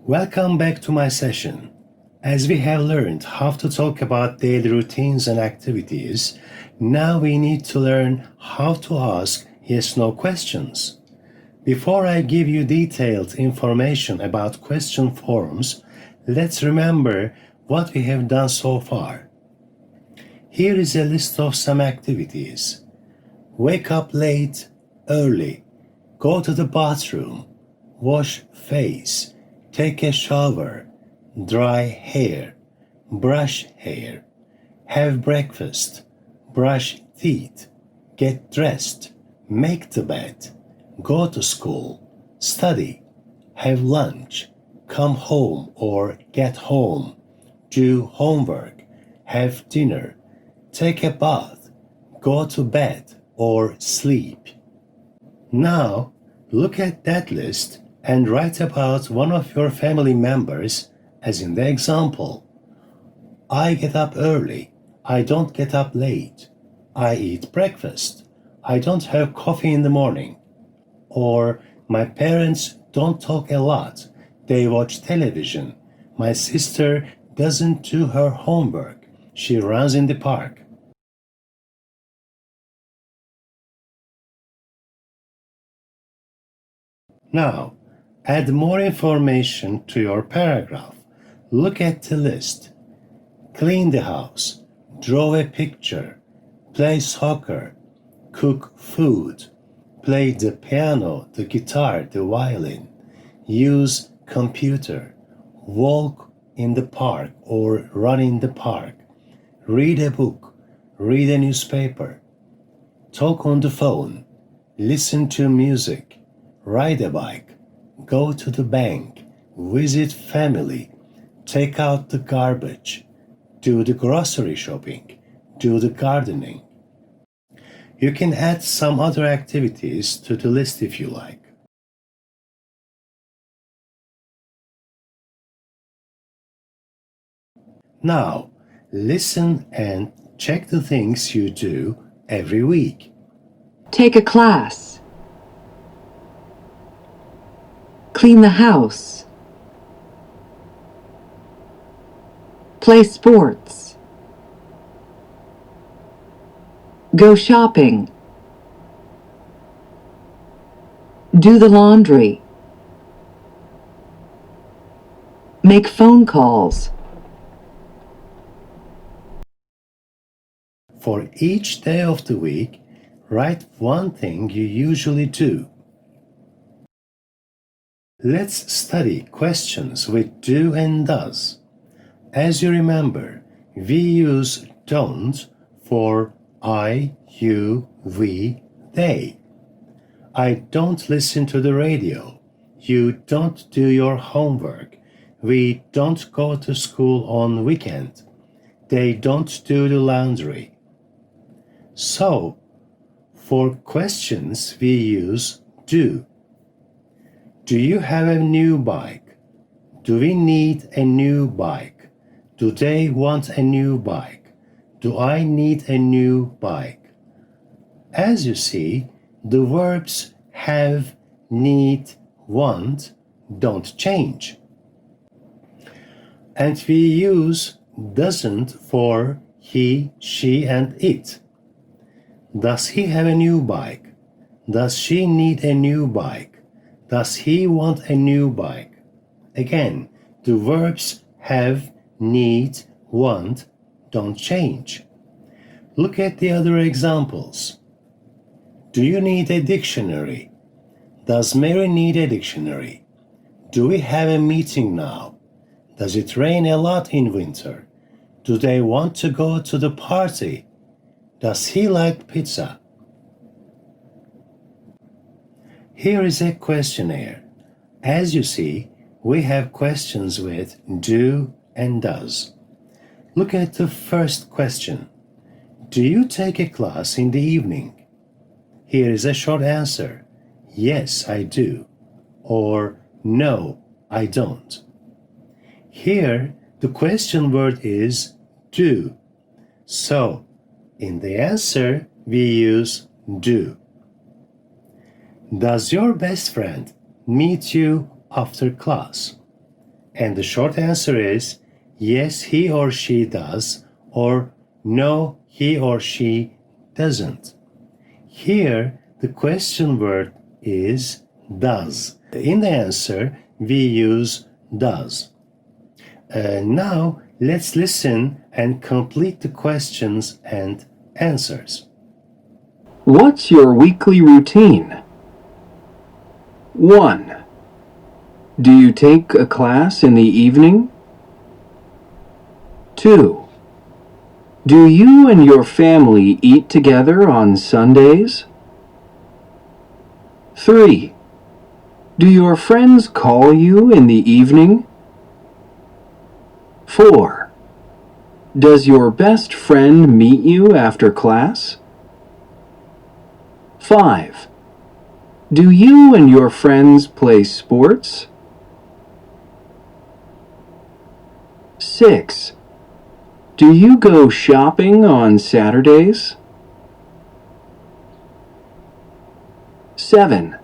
Welcome back to my session. As we have learned how to talk about daily routines and activities, now we need to learn how to ask yes-no questions. Before I give you detailed information about question forms, let's remember what we have done so far. Here is a list of some activities. Wake up late, early. Go to the bathroom. Wash face. Take a shower. Dry hair. Brush hair. Have breakfast. Brush teeth. Get dressed. Make the bed. Go to school. Study. Have lunch. Come home or get home. Do homework. Have dinner. Take a bath. Go to bed or sleep. Now, look at that list and write about one of your family members, as in the example. I get up early. I don't get up late. I eat breakfast. I don't have coffee in the morning. Or, my parents don't talk a lot. They watch television. My sister doesn't do her homework. She runs in the park. Now, add more information to your paragraph. Look at the list. Clean the house, draw a picture, play soccer, cook food, play the piano, the guitar, the violin, use computer, walk in the park or run in the park, read a book, read a newspaper, talk on the phone, listen to music, ride a bike, go to the bank, visit family, take out the garbage, do the grocery shopping, do the gardening. You can add some other activities to the list if you like. Now, listen and check the things you do every week. Take a class. Clean the house. Play sports. Go shopping. Do the laundry. Make phone calls. For each day of the week, write one thing you usually do. Let's study questions with do and does. As you remember, we use don't for I, you, we, they. I don't listen to the radio. You don't do your homework. We don't go to school on weekend. They don't do the laundry. So, for questions we use do. Do you have a new bike? Do we need a new bike? Do they want a new bike? Do I need a new bike? As you see, the verbs have, need, want don't change. And we use doesn't for he, she, and it. Does he have a new bike? Does she need a new bike? Does he want a new bike? Again, the verbs have, need, want don't change. Look at the other examples. Do you need a dictionary? Does Mary need a dictionary? Do we have a meeting now? Does it rain a lot in winter? Do they want to go to the party? Does he like pizza? Here is a questionnaire. As you see, we have questions with do and does. Look at the first question. Do you take a class in the evening? Here is a short answer. Yes, I do. Or no, I don't. Here, the question word is do. So, in the answer, we use do. Does your best friend meet you after class? And the short answer is yes, he or she does, or no, he or she doesn't. Here, the question word is does. In the answer, we use does. Now, let's listen and complete the questions and answers. What's your weekly routine? 1. Do you take a class in the evening? 2. Do you and your family eat together on Sundays? 3. Do your friends call you in the evening? 4. Does your best friend meet you after class? 5. Do you and your friends play sports? 6. Do you go shopping on Saturdays? 7.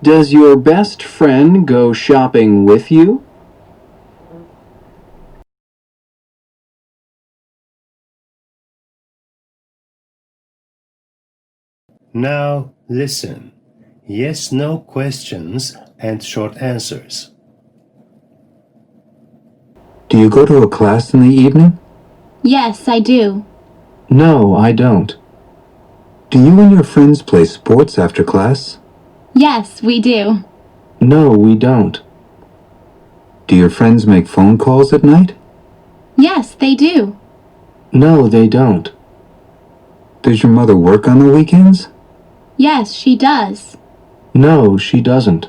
Does your best friend go shopping with you? Now, listen. Yes, no questions and short answers. Do you go to a class in the evening? Yes, I do. No, I don't. Do you and your friends play sports after class? Yes, we do. No, we don't. Do your friends make phone calls at night? Yes, they do. No, they don't. Does your mother work on the weekends? Yes, she does. No, she doesn't.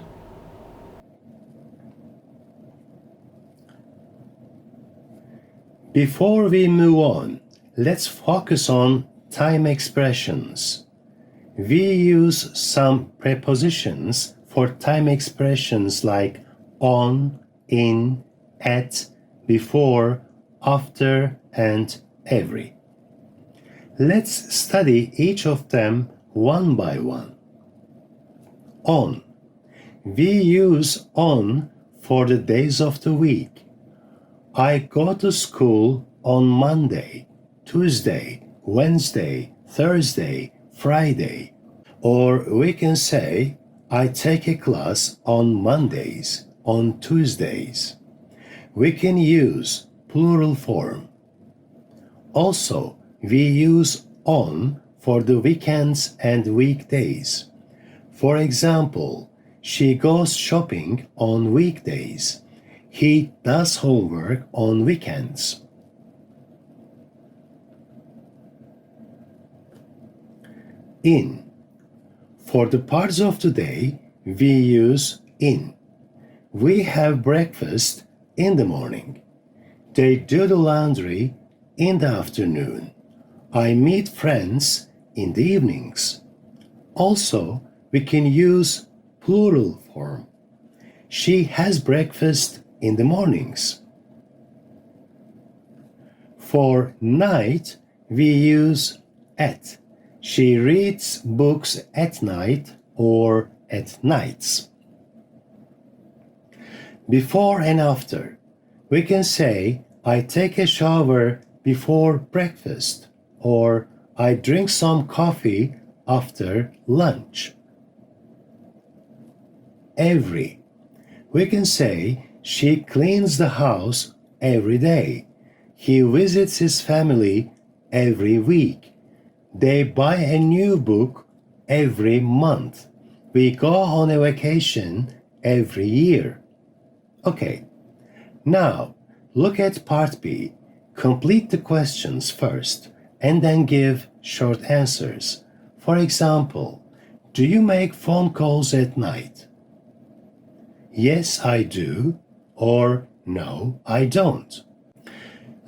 Before we move on, let's focus on time expressions. We use some prepositions for time expressions like on, in, at, before, after, and every. Let's study each of them one by one. On. We use on for the days of the week. I go to school on Monday, Tuesday, Wednesday, Thursday, Friday. Or we can say, I take a class on Mondays, on Tuesdays. We can use plural form. Also, we use on for the weekends and weekdays. For example, she goes shopping on weekdays. He does homework on weekends. In. For the parts of the day, we use in. We have breakfast in the morning. They do the laundry in the afternoon. I meet friends in the evenings. Also, we can use plural form. She has breakfast in the mornings. For night, we use at. She reads books at night or at nights. Before and after, we can say, I take a shower before breakfast, or I drink some coffee after lunch. Every. We can say, she cleans the house every day. He visits his family every week. They buy a new book every month. We go on a vacation every year. Okay, now look at part B. Complete the questions first and then give short answers. For example, do you make phone calls at night? Yes, I do, or no, I don't.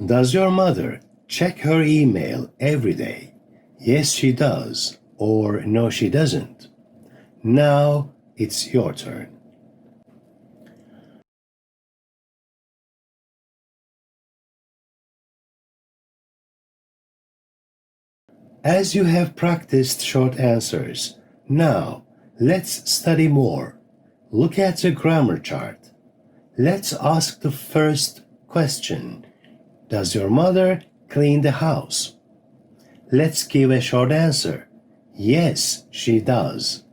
Does your mother check her email every day? Yes, she does, or no, she doesn't. Now it's your turn. As you have practiced short answers, now let's study more. Look at the grammar chart. Let's ask the first question. Does your mother clean the house? Let's give a short answer. Yes, she does.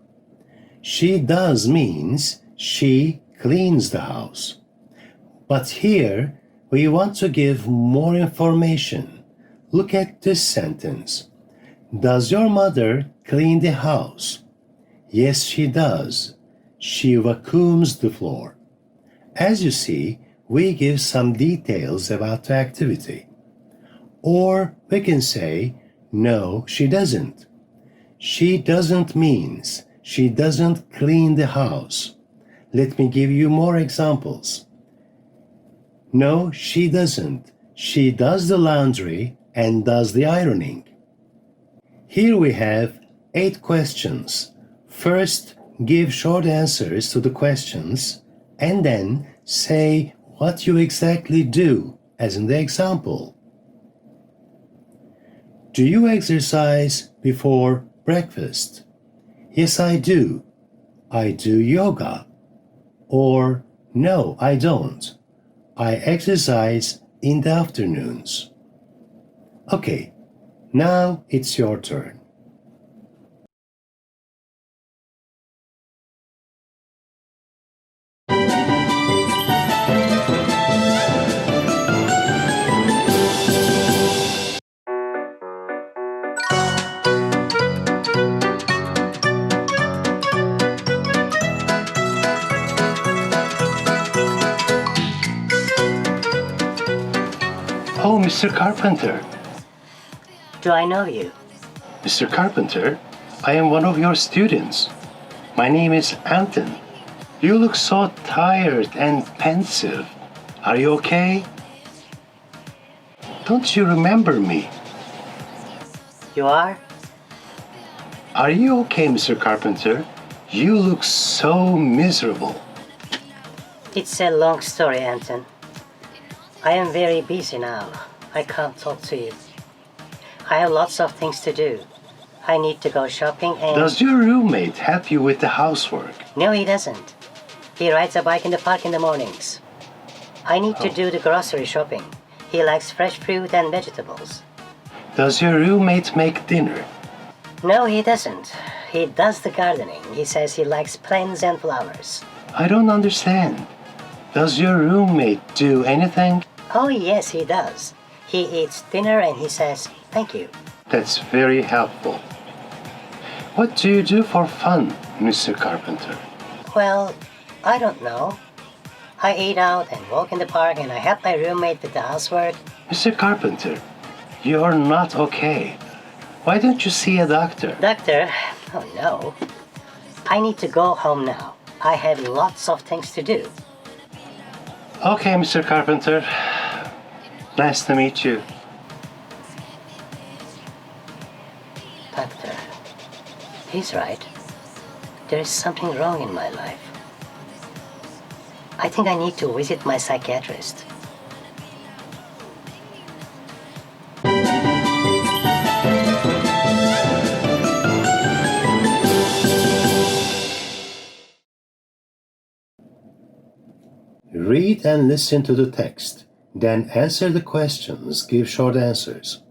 She does means she cleans the house. But here we want to give more information. Look at this sentence. Does your mother clean the house? Yes, she does. She vacuums the floor. As you see, we give some details about the activity. Or we can say, no, she doesn't. She doesn't means she doesn't clean the house. Let me give you more examples. No, she doesn't. She does the laundry and does the ironing. Here we have 8 questions. First, give short answers to the questions and then say what you exactly do, as in the example. Do you exercise before breakfast? Yes, I do. I do yoga. Or, no, I don't. I exercise in the afternoons. Okay, now it's your turn. Oh, Mr. Carpenter. Do I know you? Mr. Carpenter, I am one of your students. My name is Anton. You look so tired and pensive. Are you okay? Don't you remember me? You are? Are you okay, Mr. Carpenter? You look so miserable. It's a long story, Anton. I am very busy now. I can't talk to you. I have lots of things to do. I need to go shopping and... Does your roommate help you with the housework? No, he doesn't. He rides a bike in the park in the mornings. I need to do the grocery shopping. He likes fresh fruit and vegetables. Does your roommate make dinner? No, he doesn't. He does the gardening. He says he likes plants and flowers. I don't understand. Does your roommate do anything? Oh, yes, he does. He eats dinner and he says, thank you. That's very helpful. What do you do for fun, Mr. Carpenter? Well, I don't know. I eat out and walk in the park and I help my roommate with the housework. Mr. Carpenter, you're not okay. Why don't you see a doctor? Doctor, oh no. I need to go home now. I have lots of things to do. Okay, Mr. Carpenter. Nice to meet you. Doctor, he's right. There is something wrong in my life. I think I need to visit my psychiatrist. Read and listen to the text, then answer the questions, give short answers.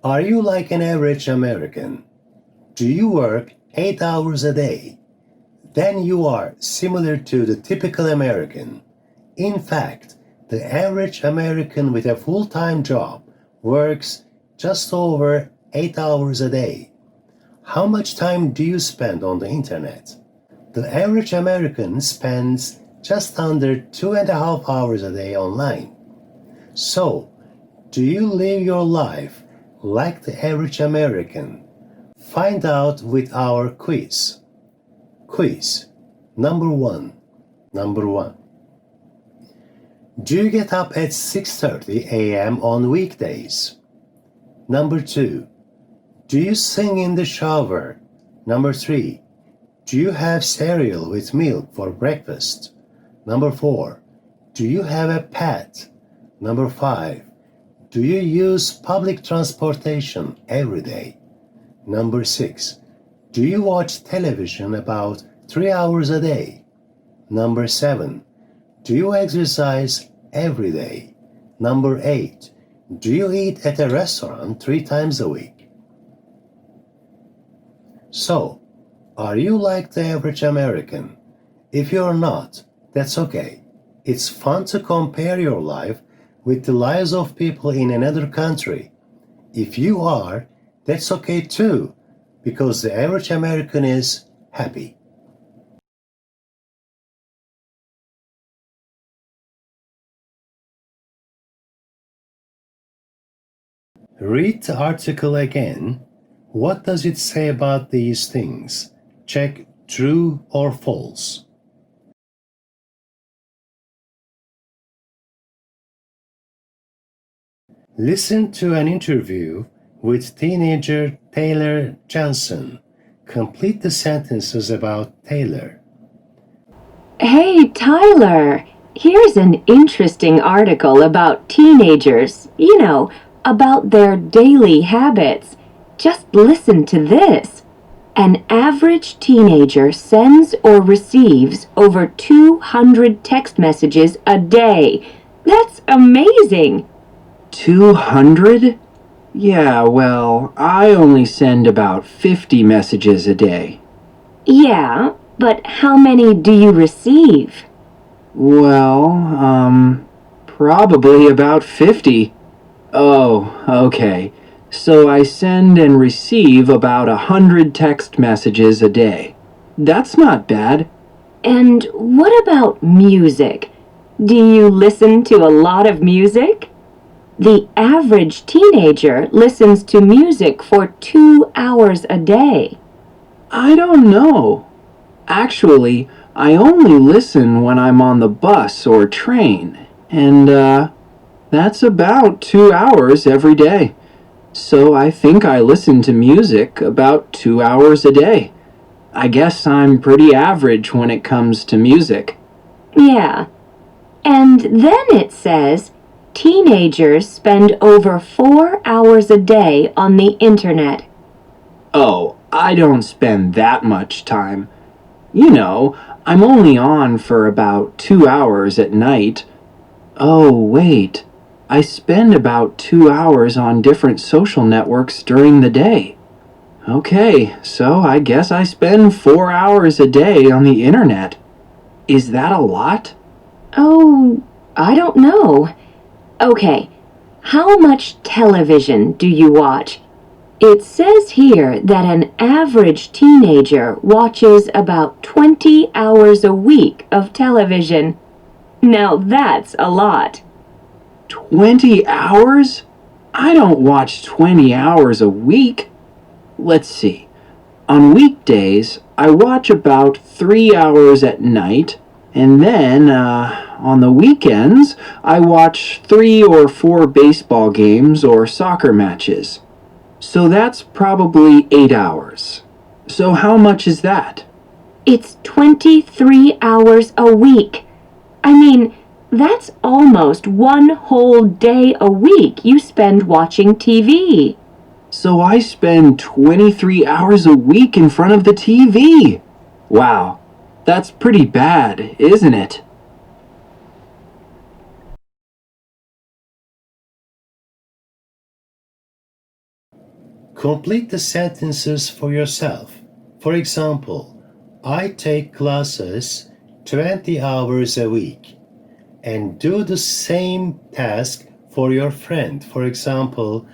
Are you like an average American? Do you work 8 hours a day? Then you are similar to the typical American. In fact, the average American with a full-time job works just over 8 hours a day. How much time do you spend on the internet? The average American spends just under 2.5 hours a day online. So, do you live your life like the average American? Find out with our quiz. Quiz. Number one. Do you get up at 6:30 a.m. on weekdays? Number 2. Do you sing in the shower? Number 3. Do you have cereal with milk for breakfast? Number 4. Do you have a pet? Number 5. Do you use public transportation every day? Number 6. Do you watch television about 3 hours a day? Number 7. Do you exercise every day? Number 8. Do you eat at a restaurant 3 times a week? So, are you like the average American? If you're not, that's okay. It's fun to compare your life with the lives of people in another country. If you are, that's okay too, because the average American is happy. Read the article again. What does it say about these things? Check true or false. Listen to an interview with teenager Taylor Johnson. Complete the sentences about Taylor. Hey, Tyler, here's an interesting article about teenagers, about their daily habits. Just listen to this. An average teenager sends or receives over 200 text messages a day. That's amazing. 200? Yeah, well, I only send about 50 messages a day. Yeah, but how many do you receive? Well, probably about 50. Oh, okay. So I send and receive about 100 text messages a day. That's not bad. And what about music? Do you listen to a lot of music? The average teenager listens to music for 2 hours a day. I don't know. Actually, I only listen when I'm on the bus or train, and that's about 2 hours every day. So I think I listen to music about 2 hours a day. I guess I'm pretty average when it comes to music. Yeah. And then it says, teenagers spend over 4 hours a day on the internet. Oh, I don't spend that much time. I'm only on for about 2 hours at night. Oh, wait. I spend about 2 hours on different social networks during the day. Okay, so I guess I spend 4 hours a day on the internet. Is that a lot? Oh, I don't know. Okay, how much television do you watch? It says here that an average teenager watches about 20 hours a week of television. Now that's a lot. 20 hours? I don't watch 20 hours a week. Let's see. On weekdays, I watch about 3 hours at night, and then, on the weekends, I watch 3 or 4 baseball games or soccer matches. So that's probably 8 hours. So how much is that? It's 23 hours a week. I mean, that's almost 1 whole day a week you spend watching TV. So I spend 23 hours a week in front of the TV. Wow, that's pretty bad, isn't it? Complete the sentences for yourself. For example, I take classes 20 hours a week. And do the same task for your friend. For example,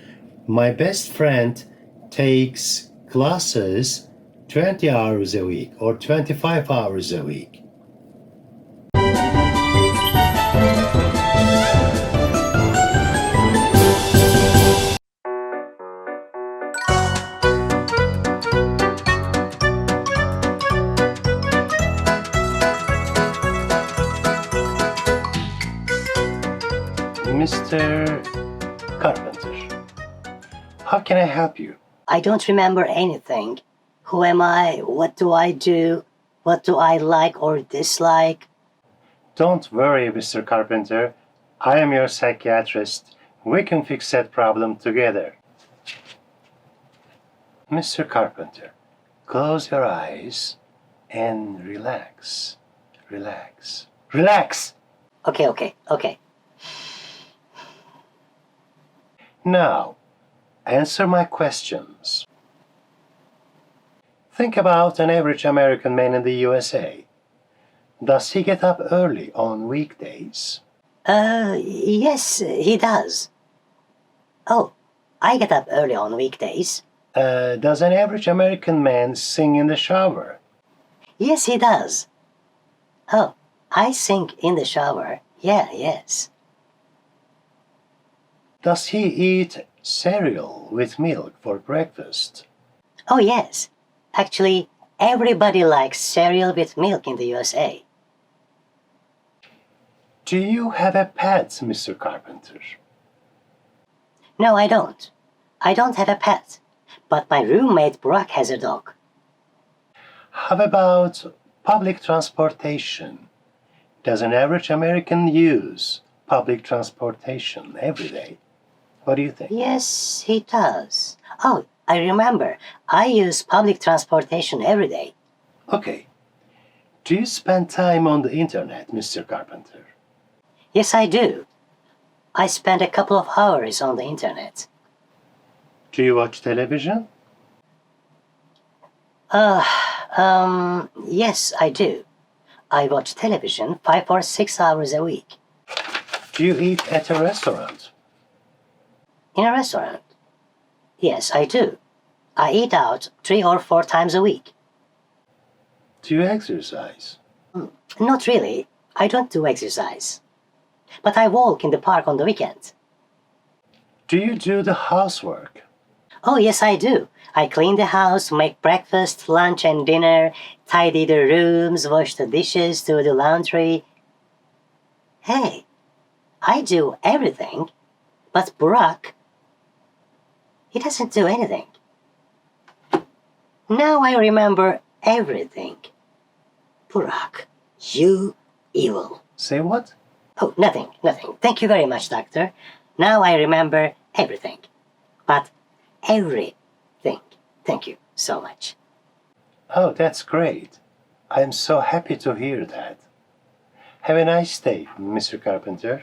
my best friend takes classes 20 hours a week or 25 hours a week. Mr. Carpenter, how can I help you? I don't remember anything. Who am I? What do I do? What do I like or dislike? Don't worry, Mr. Carpenter. I am your psychiatrist. We can fix that problem together. Mr. Carpenter, close your eyes and relax. Relax. Relax! Okay. Now, answer my questions. Think about an average American man in the USA. Does he get up early on weekdays? Yes, he does. Oh, I get up early on weekdays. Does an average American man sing in the shower? Yes, he does. Oh, I sing in the shower. Yeah, yes. Does he eat cereal with milk for breakfast? Oh, yes. Actually, everybody likes cereal with milk in the USA. Do you have a pet, Mr. Carpenter? No, I don't. I don't have a pet. But my roommate Brock has a dog. How about public transportation? Does an average American use public transportation every day? What do you think? Yes, he does. Oh, I remember. I use public transportation every day. Okay. Do you spend time on the internet, Mr. Carpenter? Yes, I do. I spend a couple of hours on the internet. Do you watch television? Yes, I do. I watch television 5 or 6 hours a week. Do you eat at a restaurant? In a restaurant? Yes, I do. I eat out 3 or 4 times a week. Do you exercise? Not really. I don't do exercise. But I walk in the park on the weekend. Do you do the housework? Oh, yes, I do. I clean the house, make breakfast, lunch, and dinner, tidy the rooms, wash the dishes, do the laundry. Hey, I do everything. But Brock, he doesn't do anything. Now I remember everything. Brock, you evil. Say what? Oh, nothing. Thank you very much, Doctor. Now I remember everything. But everything. Thank you so much. Oh, that's great. I am so happy to hear that. Have a nice day, Mr. Carpenter.